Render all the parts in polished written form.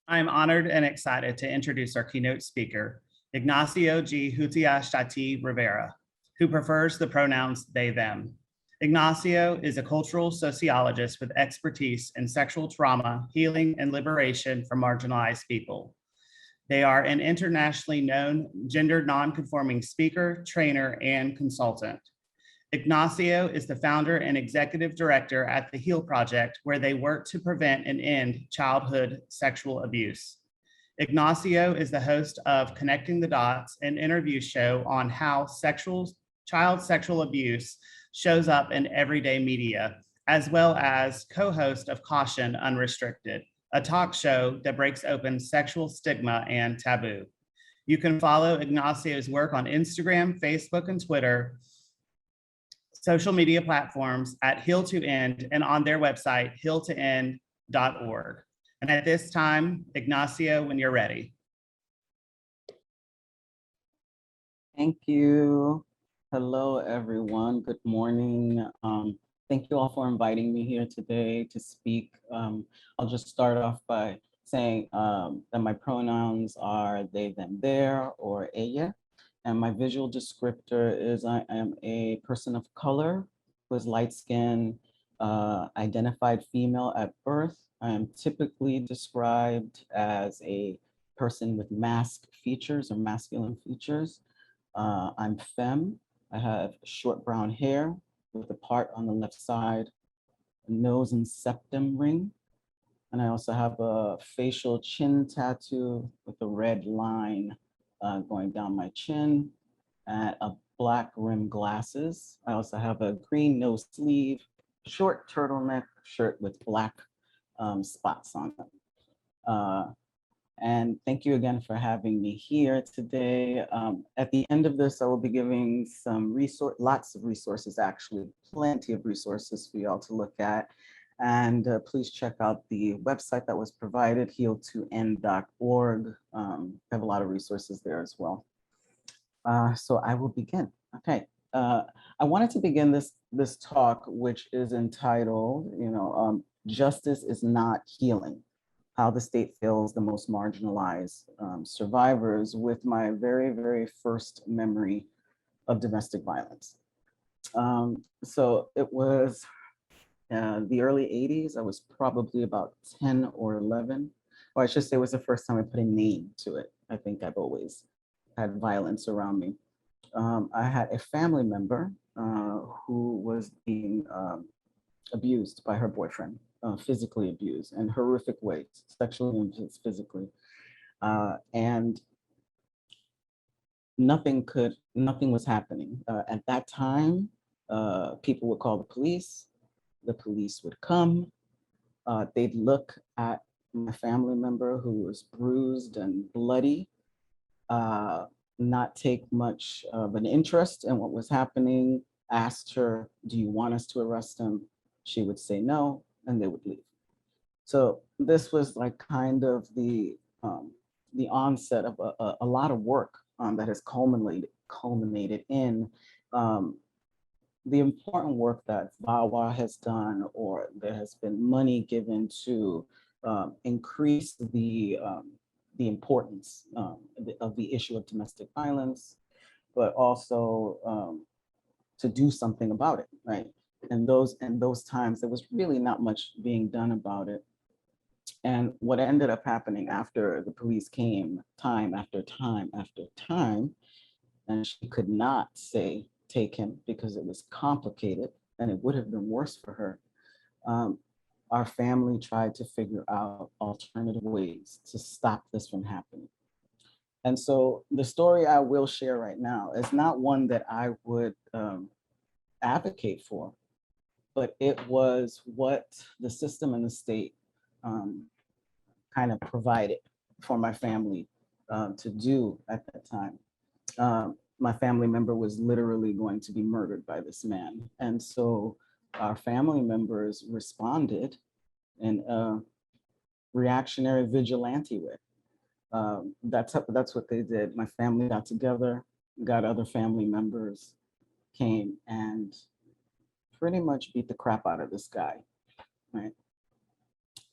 I am honored and excited to introduce our keynote speaker, Ignacio G. Huti Rivera, who prefers the pronouns they, them. Ignacio is a cultural sociologist with expertise in sexual trauma, healing, and liberation for marginalized people. They are an internationally known gender nonconforming speaker, trainer, and consultant. Ignacio is the founder and executive director at the HEAL Project, where they work to prevent and end childhood sexual abuse. Ignacio is the host of Connecting the Dots, an interview show on how child sexual abuse shows up in everyday media, as well as co-host of Caution Unrestricted, a talk show that breaks open sexual stigma and taboo. You can follow Ignacio's work on Instagram, Facebook, and Twitter, social media platforms at Heal to End, and on their website, healtoend.org. And at this time, Ignacio, when you're ready. Thank you. Hello, everyone. Good morning. Thank you all for inviting me here today to speak. I'll just start off by saying that my pronouns are they, them, their, or ella. And my visual descriptor is I am a person of color who is light-skinned, identified female at birth. I am typically described as a person with masked features or masculine features. I'm femme. I have short brown hair with a part on the left side, a nose and septum ring. And I also have a facial chin tattoo with a red line going down my chin, and a black rim glasses. I also have a green no sleeve, short turtleneck shirt with black spots on it. And thank you again for having me here today. At the end of this, I will be giving some lots of resources, actually, plenty of resources for y'all to look at. And please check out the website that was provided, heal2end.org. I have a lot of resources there as well. So I will begin. Okay. I wanted to begin this talk, which is entitled, Justice is Not Healing: How the State Fails the Most Marginalized Survivors, with my very, very first memory of domestic violence. So it was the early 80s. I was probably about 10 or 11, or I should say it was the first time I put a name to it. I think I've always had violence around me. I had a family member who was being abused by her boyfriend, physically abused in horrific ways, sexually and physically. And nothing was happening. At that time, people would call the police would come, they'd look at my family member who was bruised and bloody, not take much of an interest in what was happening, asked her, do you want us to arrest him? She would say no, and they would leave. So this was like kind of the onset of a lot of work that has culminated in the important work that VAWA has done, or there has been money given to increase the importance of the issue of domestic violence, but also to do something about it, right? And those times, there was really not much being done about it. And what ended up happening after the police came time after time after time, and she could not say, take him, because it was complicated and it would have been worse for her. Our family tried to figure out alternative ways to stop this from happening. And so the story I will share right now is not one that I would advocate for, but it was what the system and the state kind of provided for my family to do at that time. My family member was literally going to be murdered by this man. And so our family members responded in a reactionary vigilante way. That's what they did. My family got together, got other family members, came and pretty much beat the crap out of this guy, right?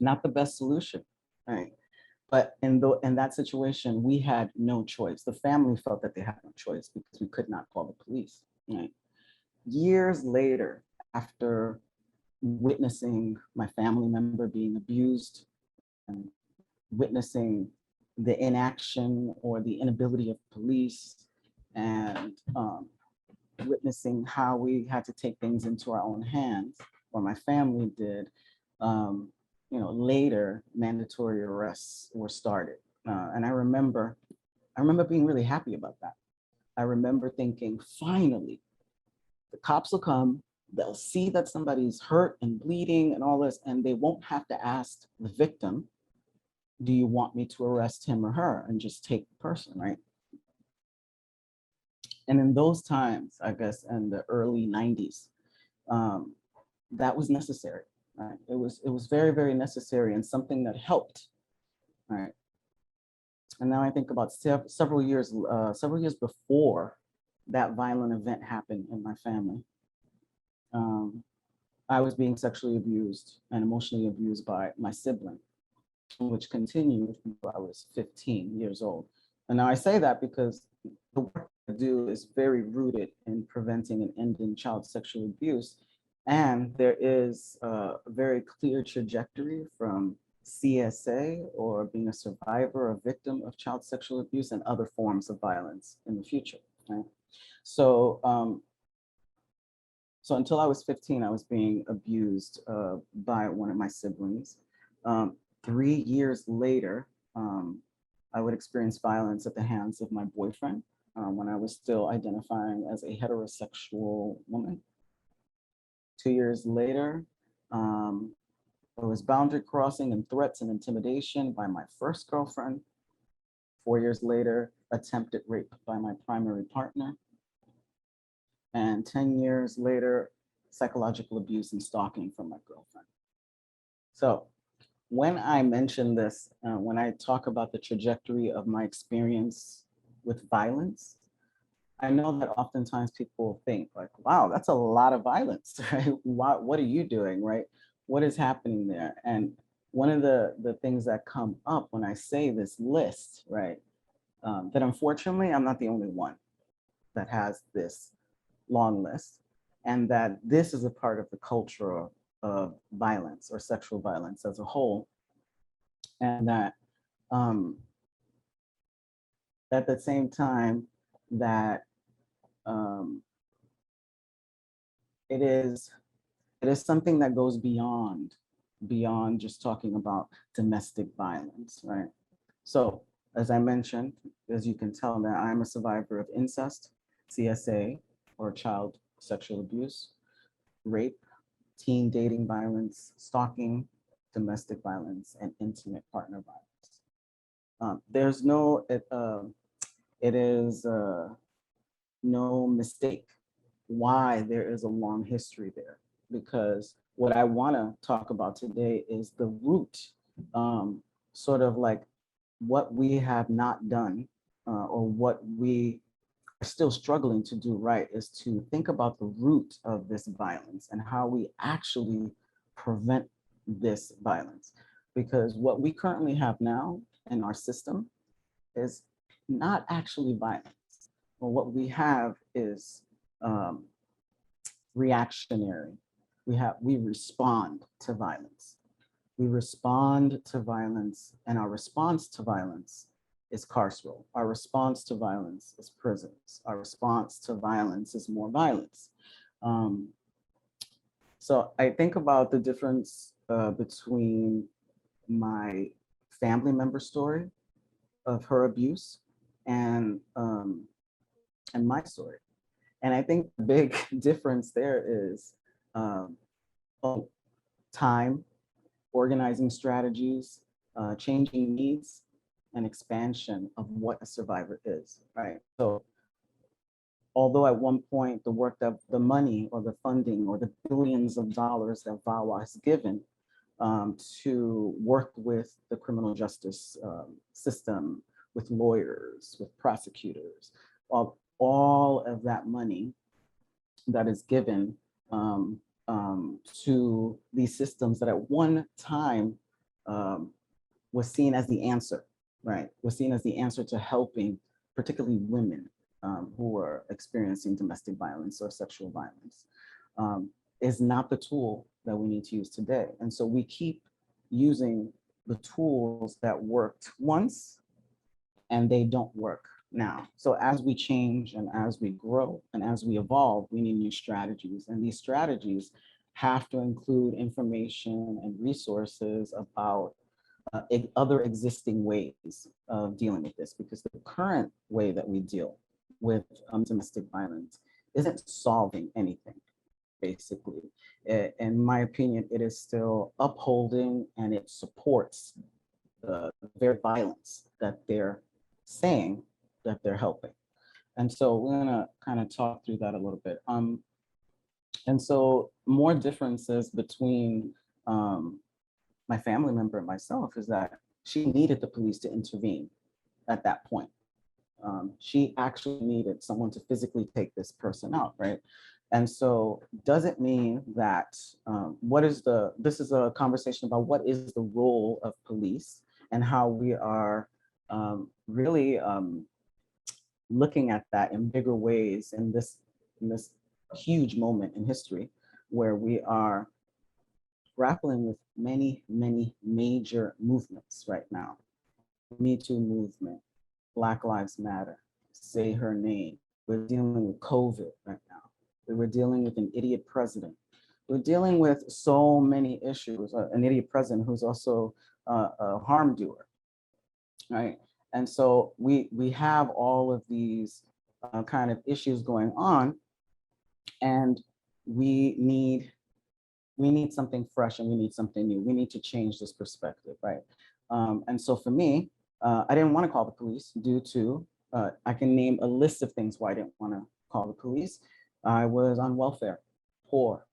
Not the best solution, right? But in that situation, we had no choice. The family felt that they had no choice because we could not call the police. Right? Years later, after witnessing my family member being abused and witnessing the inaction or the inability of police, and witnessing how we had to take things into our own hands, or my family did, later mandatory arrests were started. And I remember being really happy about that. I remember thinking, finally, the cops will come, they'll see that somebody's hurt and bleeding and all this, and they won't have to ask the victim, do you want me to arrest him or her, and just take the person, right? And in those times, I guess in the early 90s, that was necessary, right? It was very, very necessary and something that helped, right? And now I think about several years before that violent event happened in my family. I was being sexually abused and emotionally abused by my sibling, which continued until I was 15 years old. And now I say that because the work I do is very rooted in preventing and ending child sexual abuse. And there is a very clear trajectory from CSA, or being a survivor or victim of child sexual abuse, and other forms of violence in the future, right? So, so until I was 15, I was being abused by one of my siblings. 3 years later, I would experience violence at the hands of my boyfriend when I was still identifying as a heterosexual woman. 2 years later, there was boundary crossing and threats and intimidation by my first girlfriend. 4 years later, attempted rape by my primary partner. And 10 years later, psychological abuse and stalking from my girlfriend. So when I mention this, when I talk about the trajectory of my experience with violence, I know that oftentimes people think like, wow, that's a lot of violence, right? What are you doing, right? What is happening there? And one of the things that come up when I say this list, right, that unfortunately, I'm not the only one that has this long list, and that this is a part of the culture of violence or sexual violence as a whole, and that at the same time that it is something that goes beyond just talking about domestic violence, right? So as I mentioned, as you can tell, that I'm a survivor of incest, CSA, or child sexual abuse, rape, teen dating violence, stalking, domestic violence, and intimate partner violence. There's no, it is no mistake why there is a long history there, because what I want to talk about today is the root, sort of like what we have not done, or what we are still struggling to do right, is to think about the root of this violence and how we actually prevent this violence. Because what we currently have now in our system is not actually violence. Well, what we have is reactionary. We respond to violence. We respond to violence, and our response to violence is carceral. Our response to violence is prisons. Our response to violence is more violence. So I think about the difference between my family member story of her abuse and my story. And I think the big difference there is time, organizing strategies, changing needs, and expansion of what a survivor is, right? So although at one point the work that the money or the funding or the billions of dollars that VAWA has given to work with the criminal justice system, with lawyers, with prosecutors, all of that money that is given to these systems that at one time was seen as the answer, right? Was seen as the answer to helping particularly women who were experiencing domestic violence or sexual violence, is not the tool that we need to use today. And so we keep using the tools that worked once and they don't work now. So as we change and as we grow and as we evolve, we need new strategies. And these strategies have to include information and resources about other existing ways of dealing with this, because the current way that we deal with domestic violence isn't solving anything, basically. In my opinion, it is still upholding and it supports the very violence that they're saying that they're helping. And so we're gonna kind of talk through that a little bit. And so more differences between my family member and myself is that she needed the police to intervene at that point. She actually needed someone to physically take this person out, right? And so doesn't mean that this is a conversation about what is the role of police and how we are really looking at that in bigger ways in this huge moment in history where we are grappling with many, many major movements right now. Me Too movement, Black Lives Matter, Say Her Name. We're dealing with COVID right now. We're dealing with an idiot president. We're dealing with so many issues, an idiot president who's also a harm doer, right? And so we have all of these kind of issues going on, and we need something fresh and we need something new. We need to change this perspective, right? And so for me, I didn't want to call the police due to, I can name a list of things why I didn't want to call the police. I was on welfare, poor,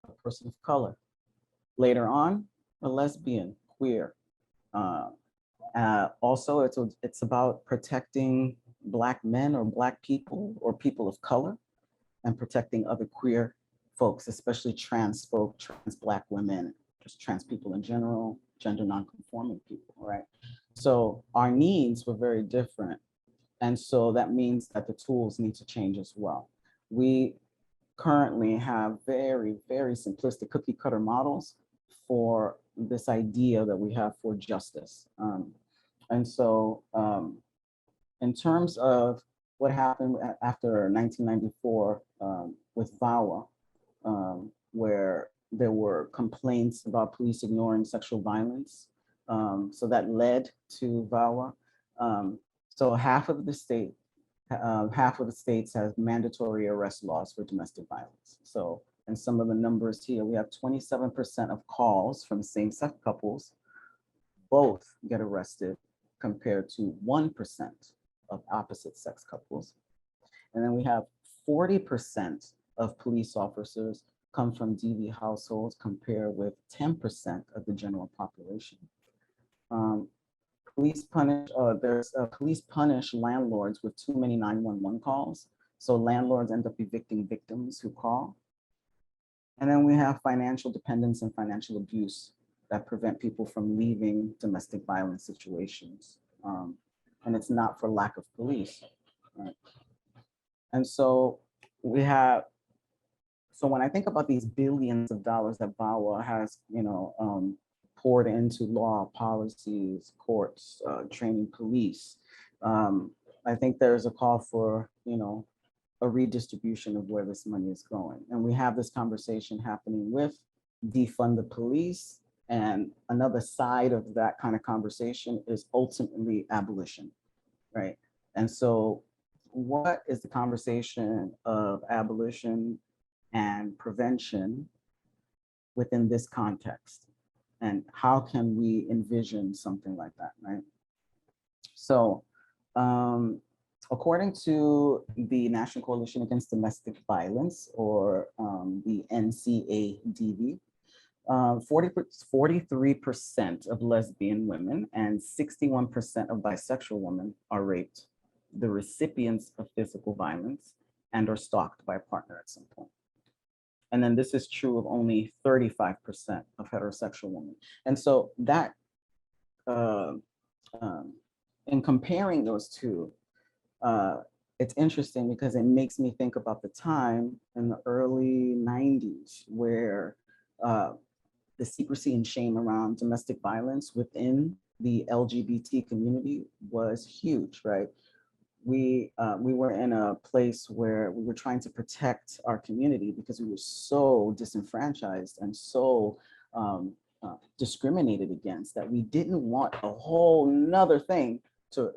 a person of color. Later on, a lesbian, queer. Also, it's about protecting Black men or Black people or people of color and protecting other queer folks, especially trans folk, trans Black women, just trans people in general, gender non-conforming people, right? So our needs were very different. And so that means that the tools need to change as well. We currently have very, very simplistic cookie cutter models for this idea that we have for justice. And so in terms of what happened after 1994 with VAWA, where there were complaints about police ignoring sexual violence. So that led to VAWA. So half of the states have mandatory arrest laws for domestic violence. So, and some of the numbers here, we have 27% of calls from same-sex couples, both get arrested compared to 1% of opposite sex couples. And then we have 40% of police officers come from DV households compared with 10% of the general population. Police punish landlords with too many 911 calls. So landlords end up evicting victims who call. And then we have financial dependence and financial abuse that prevent people from leaving domestic violence situations. And it's not for lack of police, right? And so so when I think about these billions of dollars that VAWA has, poured into law, policies, courts, training police, I think there's a call for, a redistribution of where this money is going. And we have this conversation happening with defund the police. And another side of that kind of conversation is ultimately abolition, right? And so what is the conversation of abolition and prevention within this context? And how can we envision something like that, right? So according to the National Coalition Against Domestic Violence, or the NCADV, 43% of lesbian women and 61% of bisexual women are raped, the recipients of physical violence, and are stalked by a partner at some point. And then this is true of only 35% of heterosexual women. And so that in comparing those two, it's interesting because it makes me think about the time in the early 90s where the secrecy and shame around domestic violence within the LGBT community was huge, right? We were in a place where we were trying to protect our community because we were so disenfranchised and so discriminated against that we didn't want a whole nother thing to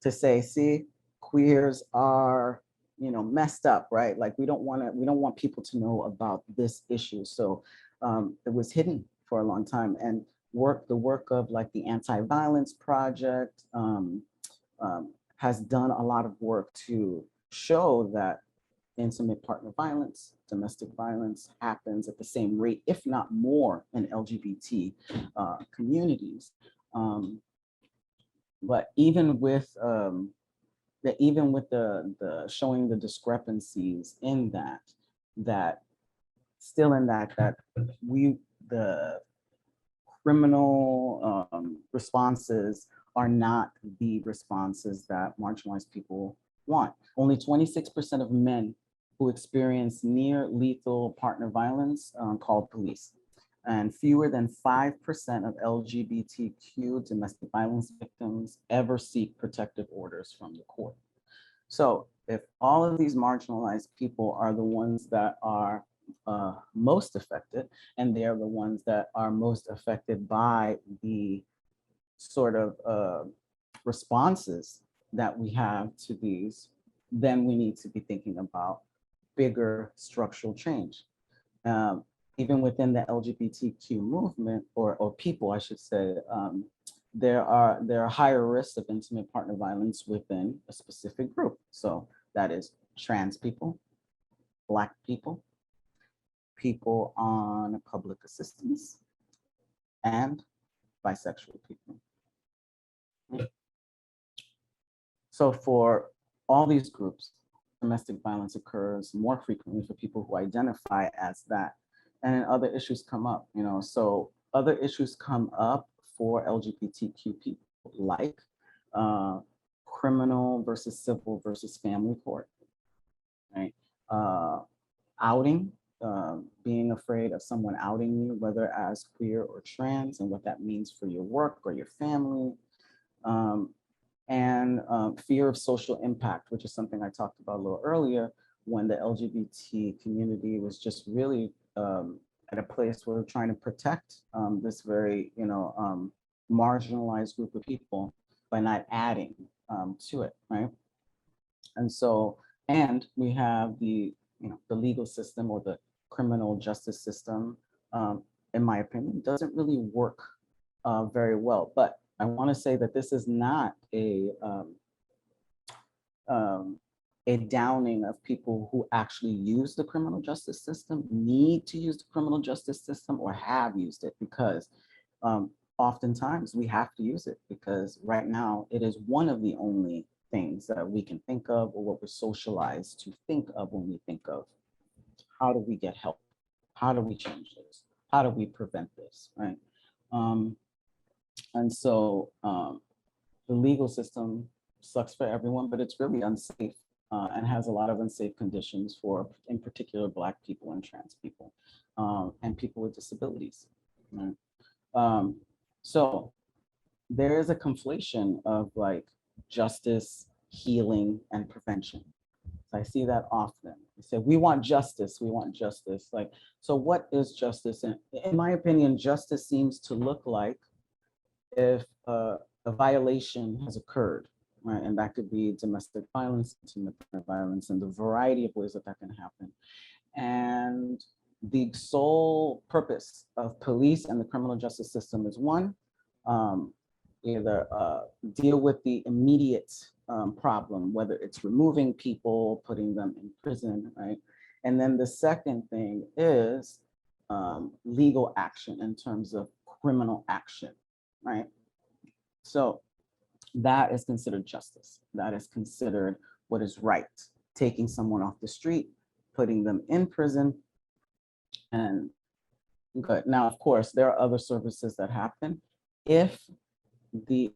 say, see, queers are, you know, messed up, right? Like we don't want people to know about this issue. So it was hidden for a long time. And the work of like the Anti-Violence Project has done a lot of work to show that intimate partner violence, domestic violence happens at the same rate, if not more, in LGBT communities. But even with the showing the discrepancies in that still in that the criminal responses are not the responses that marginalized people want. Only 26% of men who experience near lethal partner violence call police. And fewer than 5% of LGBTQ domestic violence victims ever seek protective orders from the court. So if all of these marginalized people are the ones that are most affected, and they are the ones that are most affected by the sort of responses that we have to these, then we need to be thinking about bigger structural change. Even within the LGBTQ movement, or people, I should say, there are higher risks of intimate partner violence within a specific group. So that is trans people, Black people, people on public assistance, and bisexual people. So for all these groups, domestic violence occurs more frequently for people who identify as that. And then other issues come up, you know, so other issues come up for LGBTQ people, like criminal versus civil versus family court, right? Outing, being afraid of someone outing you, whether as queer or trans, and what that means for your work or your family. And fear of social impact, which is something I talked about a little earlier, when the LGBT community was just really at a place where we're trying to protect this very, marginalized group of people by not adding to it, right? And so, and we have the legal system, or the criminal justice system, in my opinion, doesn't really work very well. But I want to say that this is not a downing of people who actually use the criminal justice system, need to use the criminal justice system, or have used it, because oftentimes we have to use it, because right now it is one of the only things that we can think of, or what we're socialized to think of when we think of how do we get help? How do we change this? How do we prevent this, right? And so the legal system sucks for everyone, but it's really unsafe and has a lot of unsafe conditions for, in particular, Black people and trans people and people with disabilities. Right? So there is a conflation of like justice, healing, and prevention. So I see that often. They say, we want justice, we want justice. Like, so what is justice? And in my opinion, justice seems to look like if a violation has occurred, right? And that could be domestic violence, intimate violence, and the variety of ways that that can happen. And the sole purpose of police and the criminal justice system is one, either deal with the immediate problem, whether it's removing people, putting them in prison, right? And then the second thing is legal action in terms of criminal action, right? So that is considered justice. That is considered what is right. Taking someone off the street, putting them in prison, and good. Now, of course, there are other services that happen if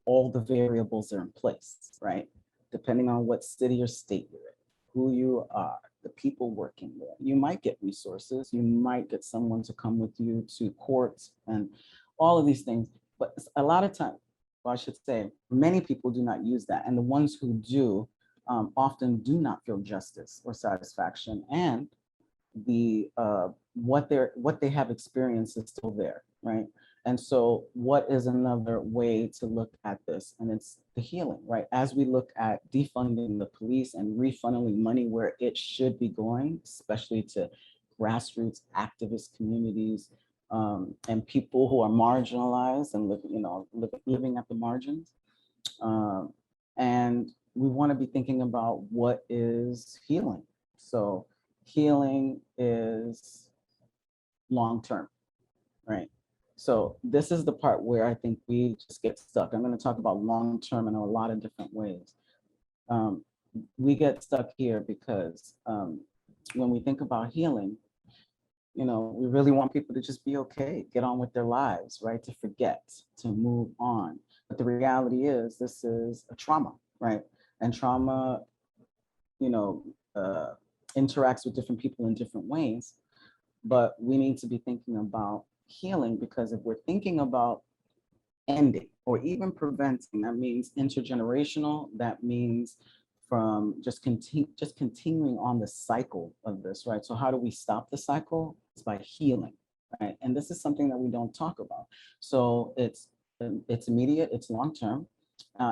all the variables are in place, right? Depending on what city or state you're in, who you are, the people working there, you might get resources, you might get someone to come with you to courts and all of these things. But a lot of time, well, I should say, many people do not use that. And the ones who do often do not feel justice or satisfaction. And what they have experienced is still there, right? And so what is another way to look at this? And it's the healing, right? As we look at defunding the police and refunneling money where it should be going, especially to grassroots activist communities and people who are marginalized and living at the margins. And we want to be thinking about what is healing. So healing is long-term, right? So this is the part where I think we just get stuck. I'm going to talk about long-term in a lot of different ways. We get stuck here because when we think about healing, we really want people to just be okay, get on with their lives, right? To forget, to move on. But the reality is this is a trauma, right? And trauma, interacts with different people in different ways. But we need to be thinking about healing, because if we're thinking about ending or even preventing, that means intergenerational, that means from just continuing on the cycle of this, right? So how do we stop the cycle? It's by healing, right? And this is something that we don't talk about. So it's immediate, it's long-term.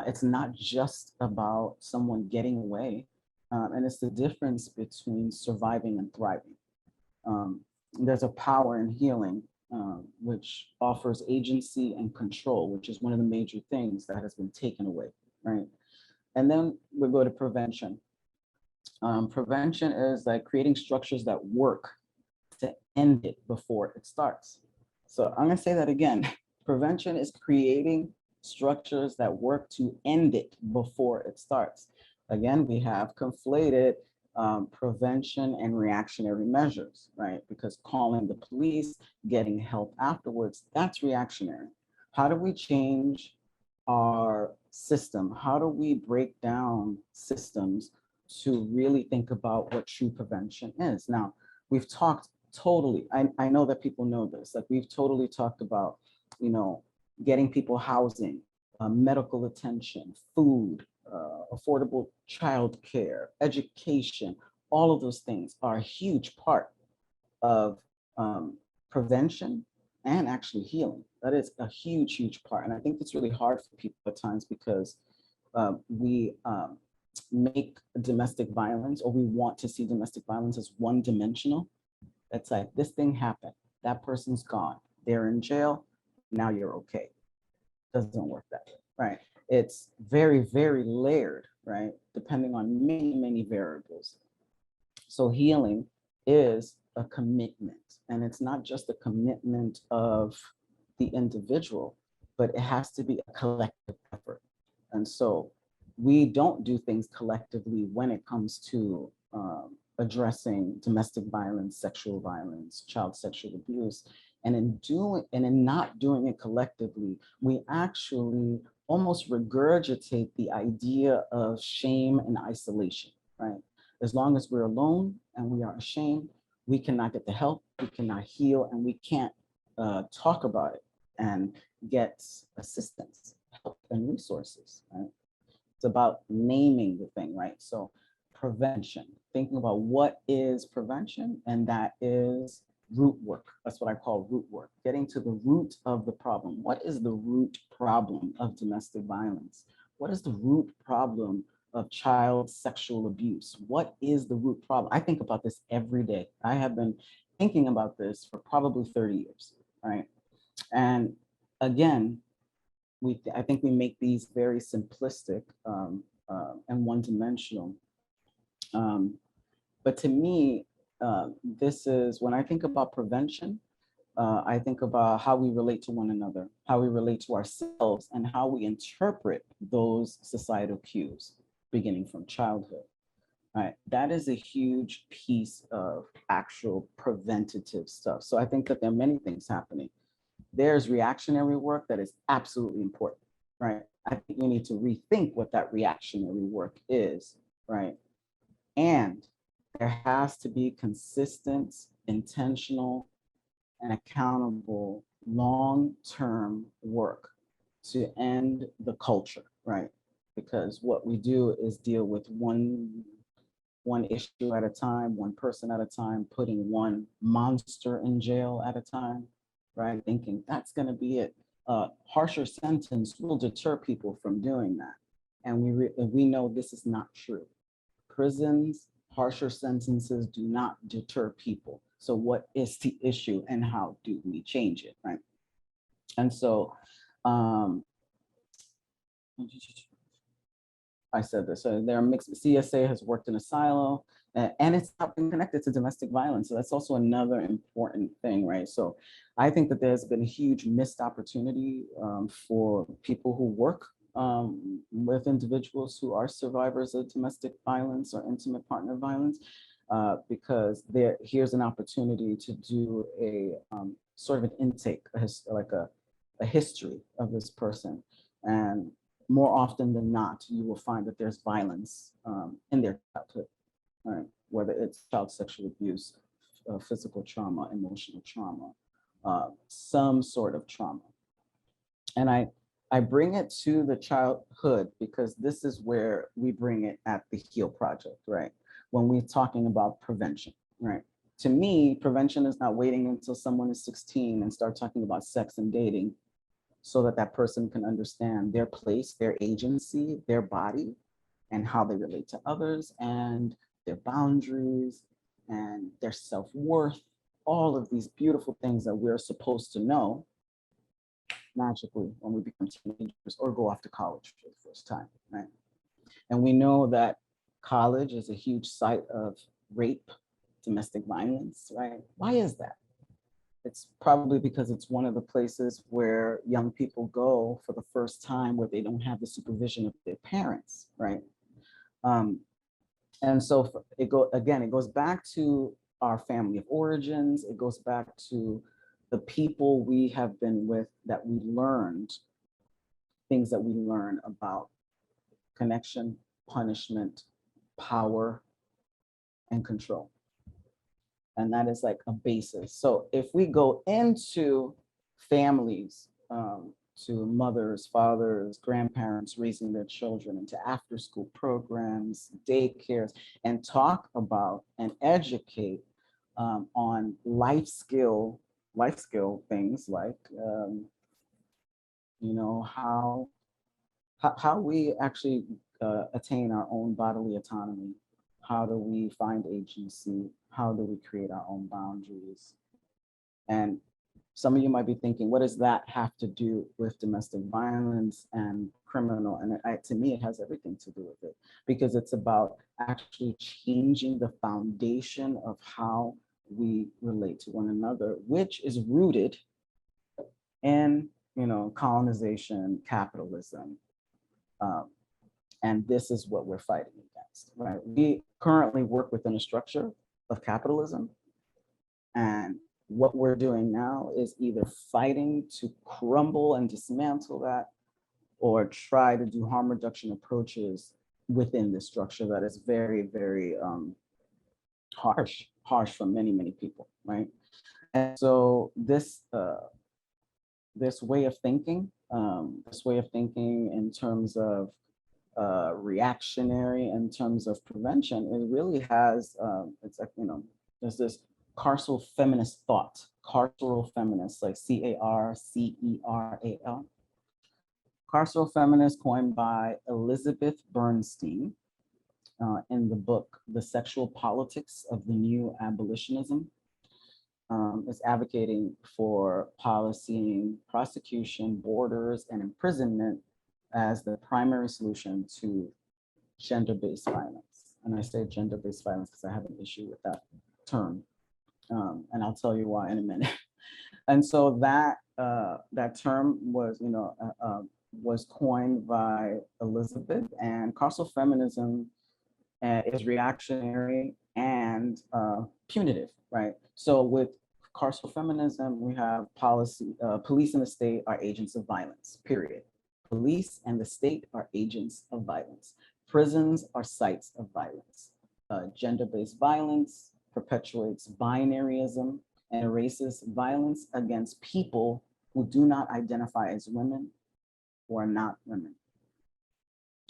It's not just about someone getting away. And it's the difference between surviving and thriving. There's a power in healing, which offers agency and control, which is one of the major things that has been taken away, right? And then we go to prevention. Prevention is like creating structures that work to end it before it starts. So I'm gonna say that again. Prevention is creating structures that work to end it before it starts. Again, we have conflated prevention and reactionary measures, right? Because calling the police, getting help afterwards, that's reactionary. How do we change our system? How do we break down systems to really think about what true prevention is? Now, we've talked totally, I know that people know this, like we've totally talked about, getting people housing, medical attention, food, affordable childcare, education. All of those things are a huge part of prevention and actually healing. That is a huge, huge part. And I think it's really hard for people at times because we make domestic violence, or we want to see domestic violence as one-dimensional. It's like, this thing happened, that person's gone, they're in jail, now you're okay. Doesn't work that way, right? It's very, very layered, right? Depending on many, many variables. So healing is a commitment, and it's not just a commitment of the individual, but it has to be a collective effort. And so we don't do things collectively when it comes to addressing domestic violence, sexual violence, child sexual abuse. And in not doing it collectively, we actually almost regurgitate the idea of shame and isolation, right? As long as we're alone and we are ashamed, we cannot get the help, we cannot heal, and we can't talk about it and get assistance, help, and resources, right? It's about naming the thing, right? So prevention, thinking about what is prevention, and that is root work. That's what I call root work, getting to the root of the problem. What is the root problem of domestic violence? What is the root problem of child sexual abuse? What is the root problem? I think about this every day. I have been thinking about this for probably 30 years, right? And again, I think we make these very simplistic and one-dimensional. But to me, this is, when I think about prevention, I think about how we relate to one another, how we relate to ourselves, and how we interpret those societal cues, beginning from childhood. Right, that is a huge piece of actual preventative stuff. So I think that there are many things happening. there's reactionary work that is absolutely important, right? I think we need to rethink what that reactionary work is, right? And there has to be consistent, intentional, and accountable long-term work to end the culture, right? Because what we do is deal with one issue at a time, one person at a time, putting one monster in jail at a time, right? Thinking that's going to be it. Harsher sentence will deter people from doing that. And we know this is not true. Prisons, harsher sentences do not deter people. So what is the issue and how do we change it, right? And so I said this, so there are mixed, CSA has worked in a silo and it's not been connected to domestic violence. So that's also another important thing, right? So I think that there's been a huge missed opportunity for people who work with individuals who are survivors of domestic violence or intimate partner violence, because here's an opportunity to do a sort of an intake, like a history of this person. And more often than not, you will find that there's violence in their childhood, right? Whether it's child sexual abuse, physical trauma, emotional trauma, some sort of trauma. And I bring it to the childhood because this is where we bring it at the HEAL Project, right? When we're talking about prevention, right? To me, prevention is not waiting until someone is 16 and start talking about sex and dating so that that person can understand their place, their agency, their body, and how they relate to others, and their boundaries, and their self-worth, all of these beautiful things that we're supposed to know magically when we become teenagers or go off to college for the first time, right? And we know that college is a huge site of rape, domestic violence, right? Why is that? It's probably because it's one of the places where young people go for the first time where they don't have the supervision of their parents, right? And so it goes back to our family of origins. It goes back to the people we have been with, that we learned things that we learn about connection, punishment, power, and control. And that is like a basis. So if we go into families, to mothers, fathers, grandparents raising their children, into after school programs, daycares, and talk about and educate on life skill things like, you know, how we actually attain our own bodily autonomy. How do we find agency? How do we create our own boundaries? And some of you might be thinking, what does that have to do with domestic violence and criminal? And to me, it has everything to do with it, because it's about actually changing the foundation of how we relate to one another, which is rooted in, you know, colonization, capitalism. And this is what we're fighting against, right? We currently work within a structure of capitalism. And what we're doing now is either fighting to crumble and dismantle that, or try to do harm reduction approaches within this structure that is very, very harsh for many, many people, right? And so this way of thinking, in terms of reactionary, in terms of prevention, it really has, it's like, you know, there's this carceral feminist thought, carceral feminist, like C-A-R-C-E-R-A-L. Carceral feminist, coined by Elizabeth Bernstein in the book, The Sexual Politics of the New Abolitionism, is advocating for policing, prosecution, borders, and imprisonment as the primary solution to gender-based violence. And I say gender-based violence because I have an issue with that term. And I'll tell you why in a minute. And so that term was, you know, was coined by Elizabeth, and carceral feminism is reactionary and punitive, right? So with carceral feminism, we have police and the state are agents of violence, period. Police and the state are agents of violence. Prisons are sites of violence. Gender-based violence perpetuates binaryism and erases violence against people who do not identify as women or are not women.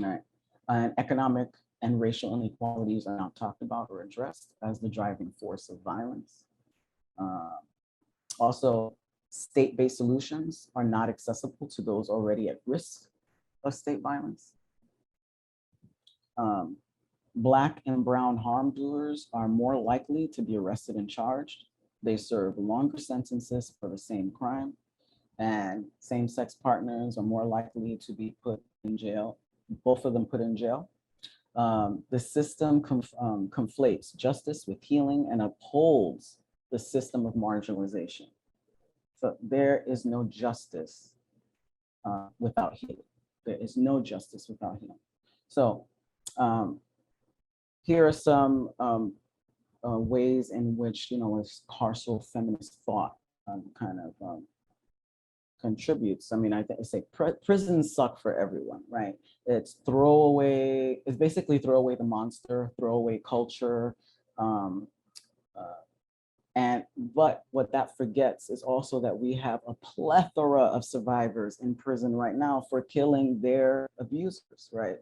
All right. And economic and racial inequalities are not talked about or addressed as the driving force of violence. Also, state-based solutions are not accessible to those already at risk of state violence. Black and brown harm doers are more likely to be arrested and charged. They serve longer sentences for the same crime, and same-sex partners are more likely to be put in jail, both of them put in jail. The system conflates justice with healing and upholds the system of marginalization. So there is no justice without healing. There is no justice without healing. So here are some ways in which, carceral feminist thought contributes. I mean, I say prisons suck for everyone, right? It's basically throw away the monster, throw away culture. But what that forgets is also that we have a plethora of survivors in prison right now for killing their abusers, right?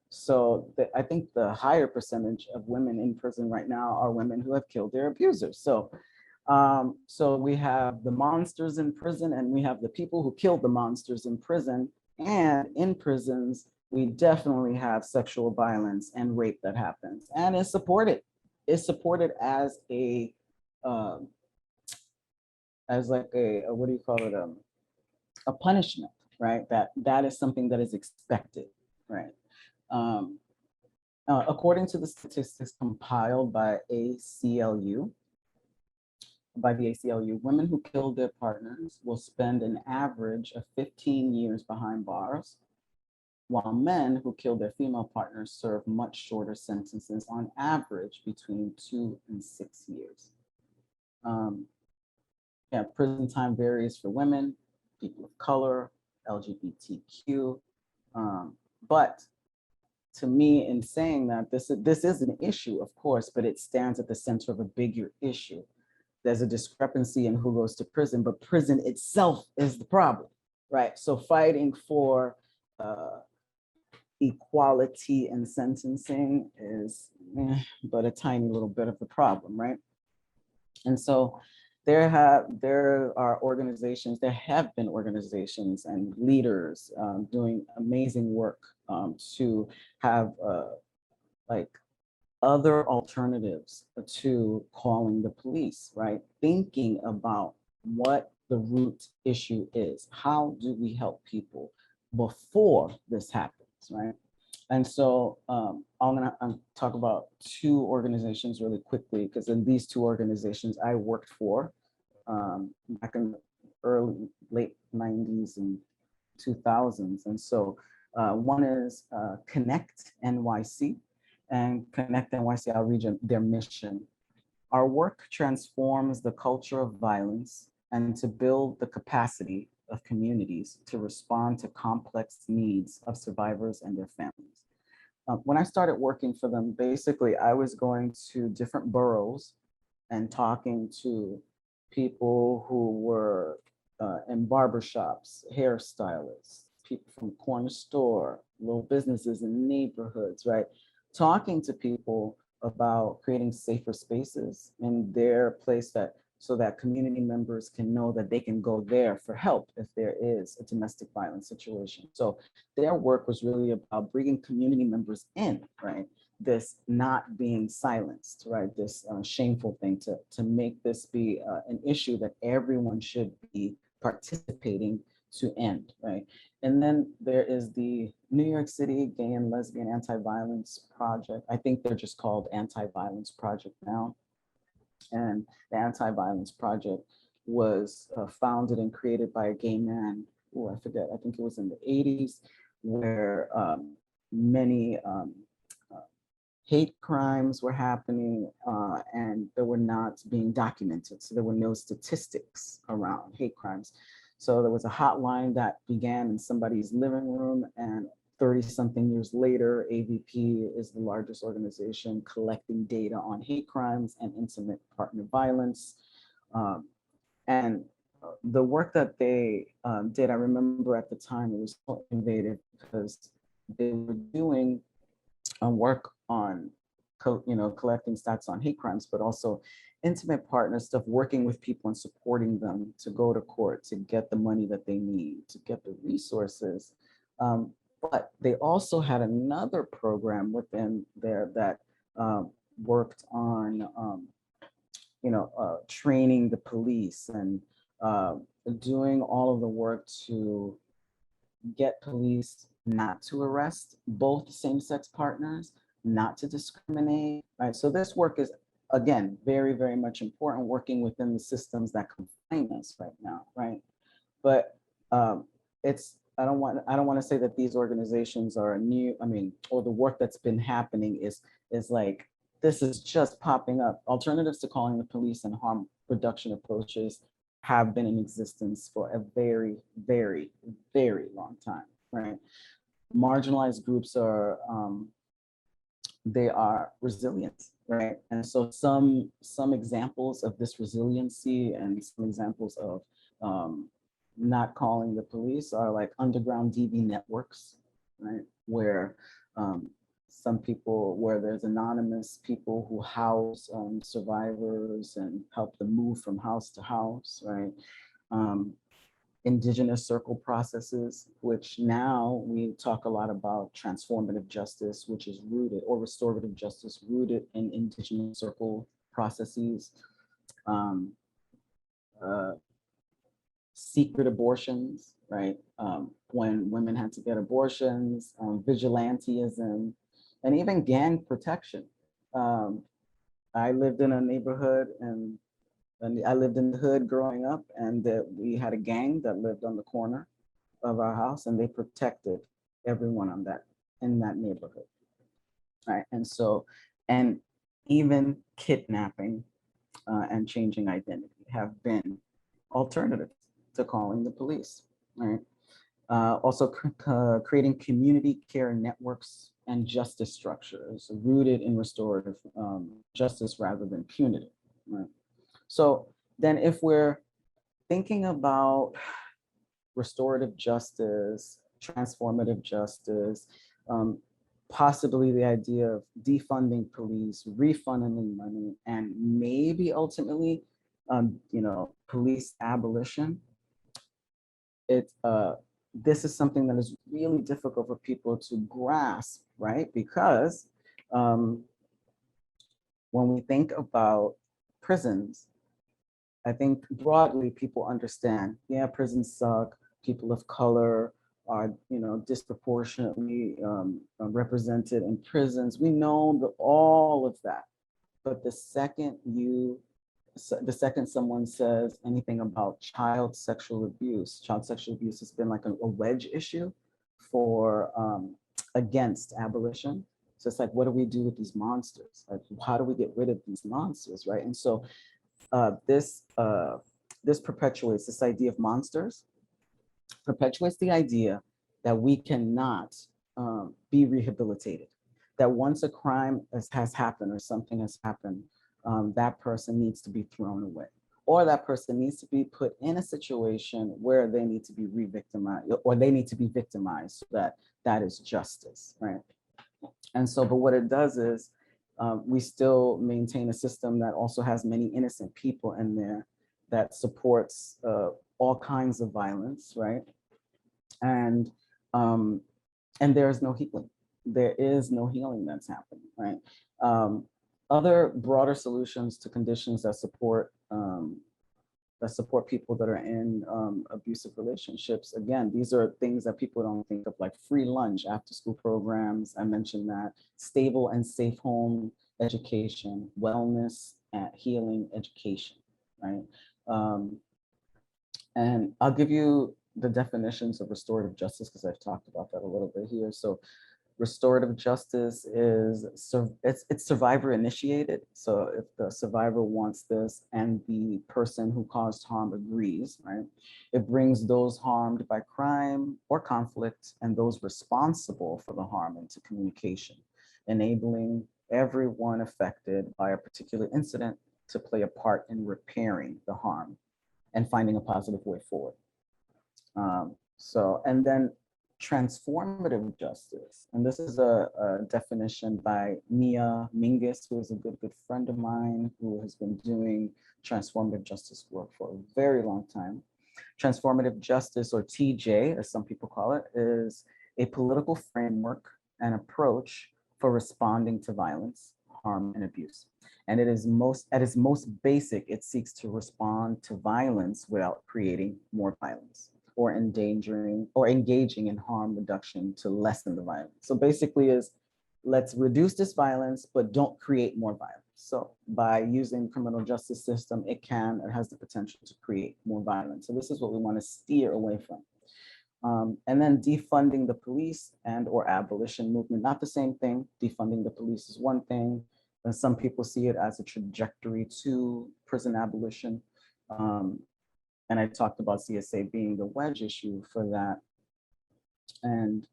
So I think the higher percentage of women in prison right now are women who have killed their abusers. So we have the monsters in prison, and we have the people who killed the monsters in prison. And in prisons, we definitely have sexual violence and rape that happens, and it's supported. It's supported as a what do you call it? A punishment, right? That is something that is expected, right? According to the statistics compiled by the ACLU, women who killed their partners will spend an average of 15 years behind bars, while men who kill their female partners serve much shorter sentences, on average between 2 and 6 years. Prison time varies for women, people of color, LGBTQ, but to me, in saying that, this is an issue, of course, but it stands at the center of a bigger issue. There's a discrepancy in who goes to prison, but prison itself is the problem, right? So fighting for equality in sentencing is but a tiny little bit of the problem, right? And so there have been organizations and leaders doing amazing work to have other alternatives to calling the police, right? Thinking about what the root issue is. How do we help people before this happens, right? And so I'm gonna talk about 2 organizations really quickly, because in these 2 organizations I worked for back in the late 90s and 2000s. And so one is Connect NYC, and Connect NYC, I'll read their mission. Our work transforms the culture of violence and to build the capacity of communities to respond to complex needs of survivors and their families. When I started working for them, basically I was going to different boroughs and talking to people who were in barbershops, hairstylists, people from corner store, little businesses in neighborhoods, right? Talking to people about creating safer spaces in their place, so that community members can know that they can go there for help if there is a domestic violence situation. So their work was really about bringing community members in, right? This not being silenced, right? This shameful thing, to make this be an issue that everyone should be participating to end, right? And then there is the New York City Gay and Lesbian Anti-Violence Project. I think they're just called Anti-Violence Project now. And the Anti-Violence Project was founded and created by a gay man, I forget, I think it was in the 80s, where many hate crimes were happening and they were not being documented. So there were no statistics around hate crimes. So there was a hotline that began in somebody's living room, and 30 something years later, AVP is the largest organization collecting data on hate crimes and intimate partner violence. And the work that they did, I remember at the time, it was so innovative because they were doing work on collecting stats on hate crimes, but also intimate partner stuff, working with people and supporting them to go to court, to get the money that they need, to get the resources. But they also had another program within there that worked on training the police and doing all of the work to get police not to arrest both same-sex partners, not to discriminate, right? So this work is, again, very, very much important, working within the systems that confine us right now, right? But I don't want to say that these organizations are new, or the work that's been happening is like, this is just popping up. Alternatives to calling the police and harm reduction approaches have been in existence for a very, very, very long time, right? Marginalized groups are, they are resilient, right? And so some examples of this resiliency and some examples of not calling the police are like underground DV networks, right? Where some people, where there's anonymous people who house survivors and help them move from house to house, right? Indigenous circle processes, which now we talk a lot about transformative justice, which is rooted, or restorative justice rooted in indigenous circle processes. Secret abortions, right? When women had to get abortions, vigilantism, and even gang protection. I lived in a neighborhood and I lived in the hood growing up, and we had a gang that lived on the corner of our house, and they protected everyone in that neighborhood, right? And so, and even kidnapping and changing identity have been alternatives to calling the police, right? Also creating community care networks and justice structures rooted in restorative justice rather than punitive, right? So then if we're thinking about restorative justice, transformative justice, possibly the idea of defunding police, refunding money, and maybe ultimately, police abolition, this is something that is really difficult for people to grasp, right? Because when we think about prisons, I think broadly people understand, yeah, prisons suck, people of color are, disproportionately represented in prisons. We know all of that. But the second someone says anything about child sexual abuse has been like a wedge issue for against abolition. So it's like, what do we do with these monsters? Like, how do we get rid of these monsters, right? And so this perpetuates this idea of monsters, perpetuates the idea that we cannot be rehabilitated, that once a crime has happened or something has happened, that person needs to be thrown away, or that person needs to be put in a situation where they need to be re-victimized, or they need to be victimized, so that is justice, right? And so, but what it does is we still maintain a system that also has many innocent people in there that supports all kinds of violence, right? And there is no healing. There is no healing that's happening, right? Other broader solutions to conditions that support people that are in abusive relationships. Again, these are things that people don't think of, like free lunch, after school programs. I mentioned that. Stable and safe home education, wellness, healing education, right? And I'll give you the definitions of restorative justice because I've talked about that a little bit here. So Restorative justice is it's survivor initiated. So if the survivor wants this and the person who caused harm agrees, right, it brings those harmed by crime or conflict and those responsible for the harm into communication, enabling everyone affected by a particular incident to play a part in repairing the harm and finding a positive way forward. And then transformative justice. And this is a definition by Mia Mingus, who is a good friend of mine, who has been doing transformative justice work for a very long time. Transformative justice, or TJ, as some people call it, is a political framework and approach for responding to violence, harm, and abuse. And it is at its most basic, it seeks to respond to violence without creating more violence, or endangering or engaging in harm reduction to lessen the violence. So basically is, let's reduce this violence, but don't create more violence. So by using criminal justice system, it has the potential to create more violence. So this is what we want to steer away from. And then defunding the police and or abolition movement, not the same thing. Defunding the police is one thing, and some people see it as a trajectory to prison abolition. And I talked about CSA being the wedge issue for that. And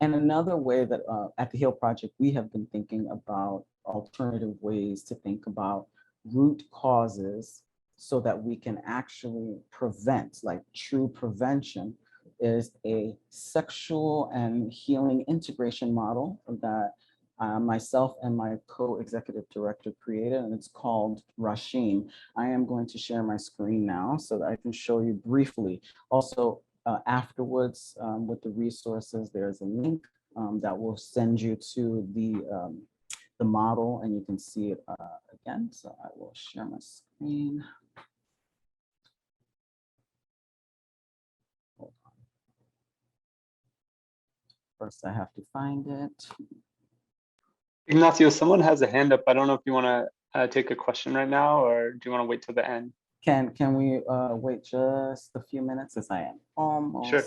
another way that at the HEAL Project, we have been thinking about alternative ways to think about root causes so that we can actually prevent, like true prevention is a sexual and healing integration model that myself and my co-executive director created, and it's called Rashim. I am going to share my screen now so that I can show you briefly. Also, afterwards, with the resources, there's a link that will send you to the model, and you can see it again. So I will share my screen. Hold on. First, I have to find it. Ignacio, someone has a hand up. I don't know if you want to take a question right now, or do you want to wait till the end? Can we wait just a few minutes, as I am almost Sure.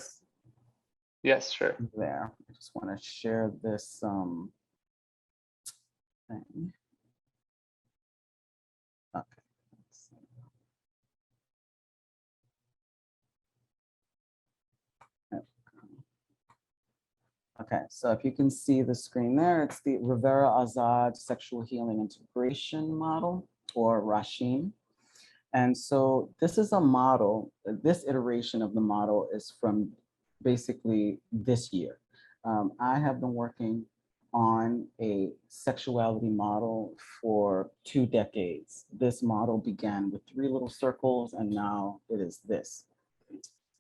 Yes, sure. there. I just want to share this thing. Okay. Let's see. Okay, so if you can see the screen there, it's the Rivera Azad Sexual Healing Integration Model, or Rashim. And so this is a model, this iteration of the model is from basically this year. I have been working on a sexuality model for 2 decades. This model began with 3 little circles, and now it is this.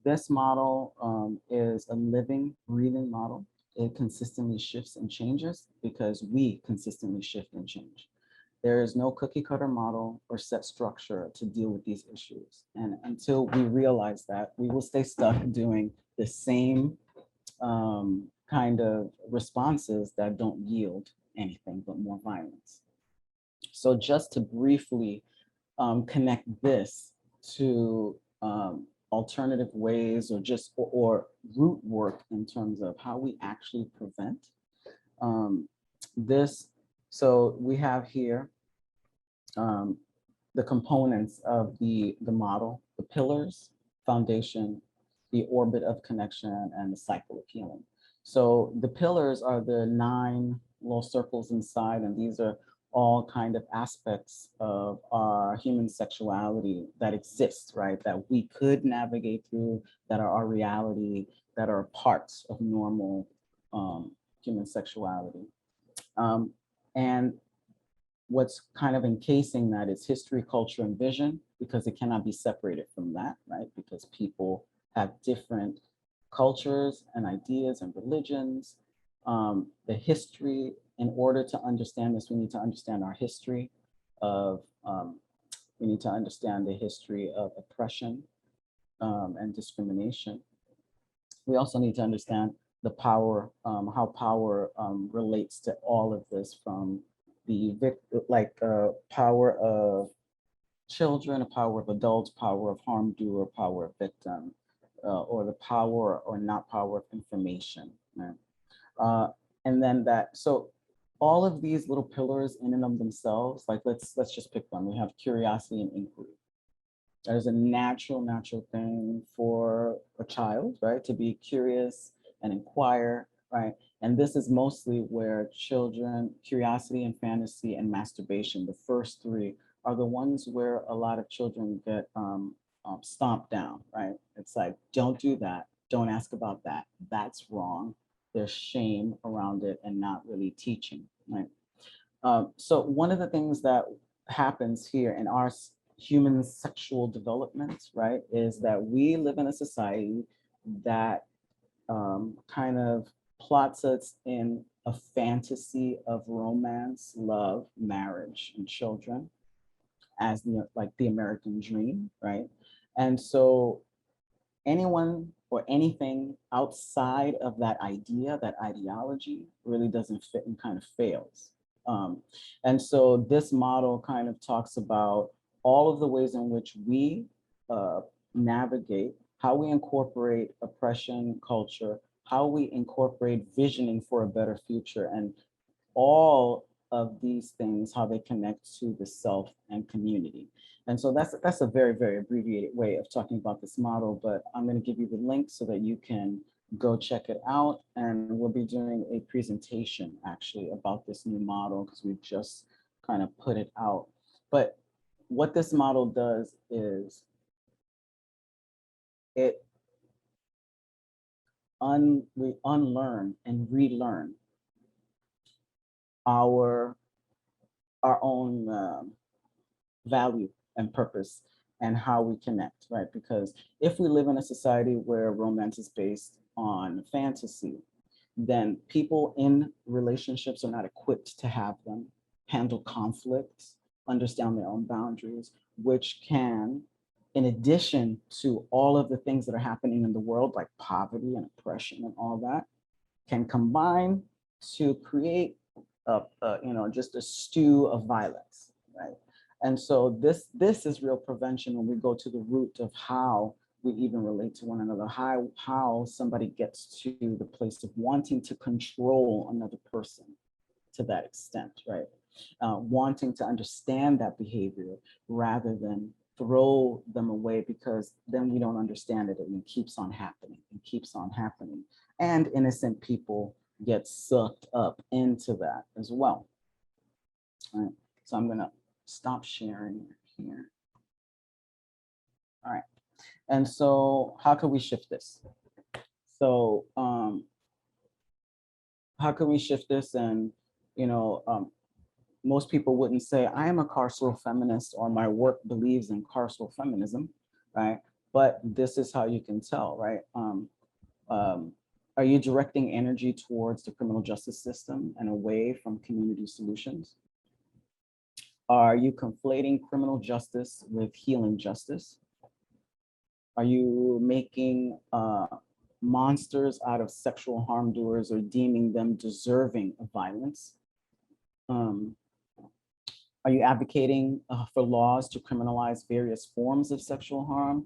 This model is a living, breathing model. It consistently shifts and changes because we consistently shift and change. There is no cookie cutter model or set structure to deal with these issues. And until we realize that, we will stay stuck doing the same kind of responses that don't yield anything but more violence. So just to briefly connect this to alternative ways, or just or root work in terms of how we actually prevent this. So we have here the components of the model: the pillars, foundation, the orbit of connection, and the cycle of healing. So the pillars are the 9 little circles inside, and these are all kind of aspects of our human sexuality that exists, right? That we could navigate through, that are our reality, that are parts of normal human sexuality. And what's kind of encasing that is history, culture, and vision, because it cannot be separated from that, right? Because people have different cultures and ideas and religions. The history, in order to understand this, we need to understand our history of, we need to understand the history of oppression and discrimination. We also need to understand the power, how power relates to all of this, from the power of children, a power of adults, power of harm doer, power of victim, or the power or not power of information. Right? And then so all of these little pillars in and of themselves, like let's just pick one. We have curiosity and inquiry. There's a natural thing for a child, right? To be curious and inquire, right? And this is mostly where children, curiosity and fantasy and masturbation, the first three are the ones where a lot of children get stomped down, right? It's like, don't do that. Don't ask about that. That's wrong. There's shame around it and not really teaching, right? So one of the things that happens here in our human sexual development, right, is that we live in a society that kind of plots us in a fantasy of romance, love, marriage, and children as like the American dream, right? And so anyone or anything outside of that idea, that ideology, really doesn't fit and kind of fails. And so this model kind of talks about all of the ways in which we navigate, how we incorporate oppression culture, how we incorporate visioning for a better future, and all of these things, how they connect to the self and community. And so that's a very, very abbreviated way of talking about this model, but I'm going to give you the link so that you can go check it out. And we'll be doing a presentation actually about this new model because we've just kind of put it out. But what this model does is we unlearn and relearn our own value and purpose and how we connect, right? Because if we live in a society where romance is based on fantasy, then people in relationships are not equipped to have them, handle conflicts, understand their own boundaries, which can, in addition to all of the things that are happening in the world, like poverty and oppression and all that, can combine to create just a stew of violence, right? And so this is real prevention when we go to the root of how we even relate to one another, how somebody gets to the place of wanting to control another person to that extent, right? Wanting to understand that behavior rather than throw them away because then we don't understand it and it keeps on happening and keeps on happening. And innocent people get sucked up into that as well. All right, so I'm gonna stop sharing here. All right, and so how can we shift this? So how can we shift this? And most people wouldn't say I am a carceral feminist or my work believes in carceral feminism, right? But this is how you can tell, right? Are you directing energy towards the criminal justice system and away from community solutions? Are you conflating criminal justice with healing justice? Are you making monsters out of sexual harm doers or deeming them deserving of violence? Are you advocating for laws to criminalize various forms of sexual harm,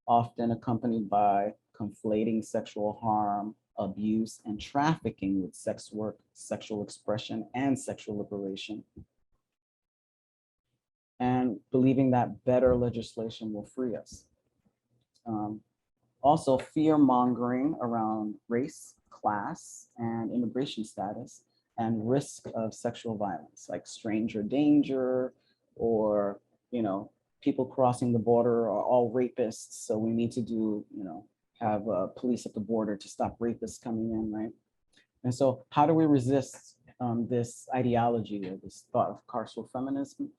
often accompanied by conflating sexual harm, abuse, and trafficking with sex work, sexual expression, and sexual liberation? And believing that better legislation will free us. Also, fear mongering around race, class, and immigration status, and risk of sexual violence, like stranger danger, or people crossing the border are all rapists, so we need to do have police at the border to stop rapists coming in, right? And so how do we resist this ideology or this thought of carceral feminism?